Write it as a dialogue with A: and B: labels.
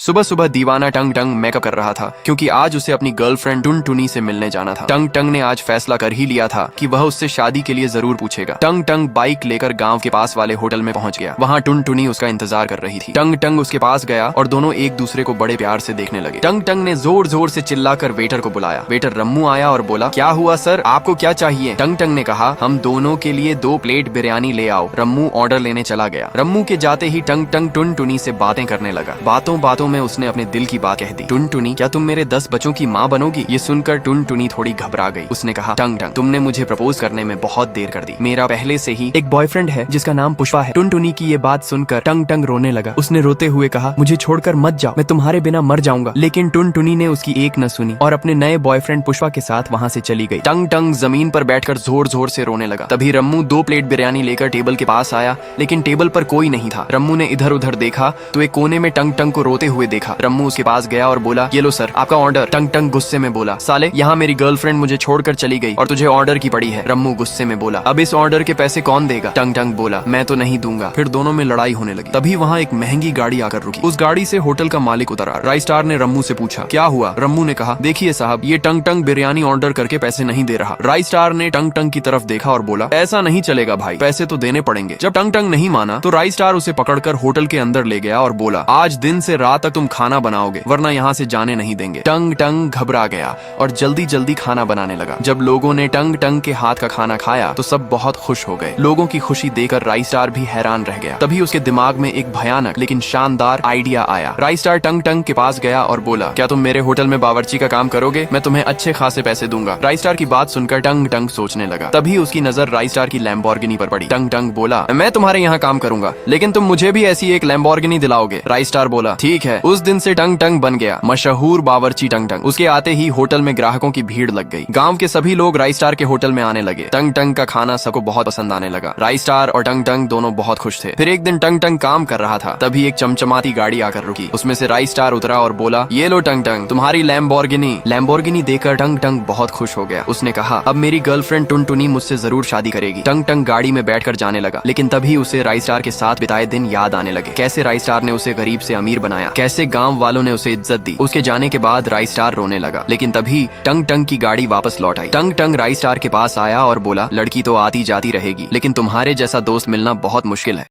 A: सुबह सुबह दीवाना टंग टंग मेकअप कर रहा था क्योंकि आज उसे अपनी गर्लफ्रेंड टुन टुनी से मिलने जाना था। टंग टंग ने आज फैसला कर ही लिया था कि वह उससे शादी के लिए जरूर पूछेगा। टंग टंग बाइक लेकर गांव के पास वाले होटल में पहुंच गया। वहां टुन टुनी उसका इंतजार कर रही थी। टंग टंग उसके पास गया और दोनों एक दूसरे को बड़े प्यार से देखने लगे। टंग टंग ने जोर जोर से चिल्लाकर वेटर को बुलाया। वेटर रम्मू आया और बोला, क्या हुआ सर, आपको क्या चाहिए? टंग टंग ने कहा, हम दोनों के लिए 2 प्लेट बिरयानी ले आओ। रम्मू ऑर्डर लेने चला गया। रम्मू के जाते ही टंग टंग टुन टुनी से बातें करने लगा। बातों बातों में उसने अपने दिल की बात कह दी। टुन टुनी, क्या तुम मेरे 10 बच्चों की माँ बनोगी? ये सुनकर टुन टुनी थोड़ी घबरा गई। उसने कहा, टंग टंग, तुमने मुझे प्रपोज करने में बहुत देर कर दी। मेरा पहले से ही एक बॉयफ्रेंड है जिसका नाम पुष्पा है। टुन टुनी की ये बात सुनकर टंग टंग रोने लगा। उसने रोते हुए कहा, मुझे छोड़कर मत जाओ, मैं तुम्हारे बिना मर जाऊंगा। लेकिन टुन टुनी ने उसकी एक न सुनी और अपने नए बॉयफ्रेंड पुष्पा के साथ वहाँ से चली गई। टंग टंग जमीन पर बैठकर जोर जोर से रोने लगा। तभी रम्मू 2 प्लेट बिरयानी लेकर टेबल के पास आया, लेकिन टेबल पर कोई नहीं था। रम्मू ने इधर उधर देखा तो एक कोने में टंग टंग को रोते हुए देखा। रम्मू उसके पास गया और बोला, ये लो सर, आपका ऑर्डर। टंग टंग गुस्से में बोला, साले, यहाँ मेरी गर्लफ्रेंड मुझे छोड़कर चली गई और तुझे ऑर्डर की पड़ी है। रम्मू गुस्से में बोला, अब इस ऑर्डर के पैसे कौन देगा? टंग टंग बोला, मैं तो नहीं दूंगा। फिर दोनों में लड़ाई होने लगी। तभी वहाँ एक महंगी गाड़ी आकर रुकी। उस गाड़ी से होटल का मालिक उतरा। राइस स्टार ने रम्मू से पूछा, क्या हुआ? रम्मू ने कहा, देखिए साहब, ये टंग टंग बिरयानी ऑर्डर करके पैसे नहीं दे रहा। राइस स्टार ने टंग टंग की तरफ देखा और बोला, ऐसा नहीं चलेगा भाई, पैसे तो देने पड़ेंगे। जब टंग टंग नहीं माना तो राइस स्टार उसे पकड़कर होटल के अंदर ले गया और बोला, आज दिन से रात तक तुम खाना बनाओगे, वरना यहाँ से जाने नहीं देंगे। टंग टंग घबरा गया और जल्दी जल्दी खाना बनाने लगा। जब लोगों ने टंग टंग के हाथ का खाना खाया तो सब बहुत खुश हो गए। लोगों की खुशी देखकर राइस स्टार भी हैरान रह गया। तभी उसके दिमाग में एक भयानक लेकिन शानदार आइडिया आया। राइस स्टार टंग टंग के पास गया और बोला, क्या तुम मेरे होटल में बावर्ची का काम करोगे? मैं तुम्हें अच्छे खासे पैसे दूंगा। राइस स्टार की बात सुनकर टंग टंग सोचने लगा। तभी उसकी नजर राइस स्टार की लैम्बोर्गिनी पर पड़ी। टंग टंग बोला, मैं तुम्हारे यहाँ काम करूंगा, लेकिन तुम मुझे भी ऐसी एक लैम्बोर्गिनी दिलाओगे। राइस स्टार बोला, ठीक है। उस दिन से टंग टंग बन गया मशहूर बावर्ची टंग टंग। उसके आते ही होटल में ग्राहकों की भीड़ लग गई। गांव के सभी लोग राइस स्टार के होटल में आने लगे। टंग टंग का खाना सबको बहुत पसंद आने लगा। राइस स्टार और टंग टंग दोनों बहुत खुश थे। फिर एक दिन टंग टंग काम कर रहा था, तभी एक चमचमाती गाड़ी आकर रुकी। उसमें से राइस स्टार उतरा और बोला, ये लो टंग टंग, तुम्हारी लैम्बोर्गिनी। लैम्बोर्गिनी देखकर टंग टंग बहुत खुश हो गया। उसने कहा, अब मेरी गर्लफ्रेंड टुन टुनी मुझसे जरूर शादी करेगी। टंग टंग गाड़ी में बैठकर जाने लगा, लेकिन तभी उसे राइस स्टार के साथ बिताए दिन याद आने लगे। कैसे राइस स्टार ने उसे गरीब से अमीर बनाया, कैसे गांव वालों ने उसे इज्जत दी। उसके जाने के बाद राइस स्टार रोने लगा, लेकिन तभी टंग टंग की गाड़ी वापस लौट आई। टंग टंग राइस स्टार के पास आया और बोला, लड़की तो आती जाती रहेगी, लेकिन तुम्हारे जैसा दोस्त मिलना बहुत मुश्किल है।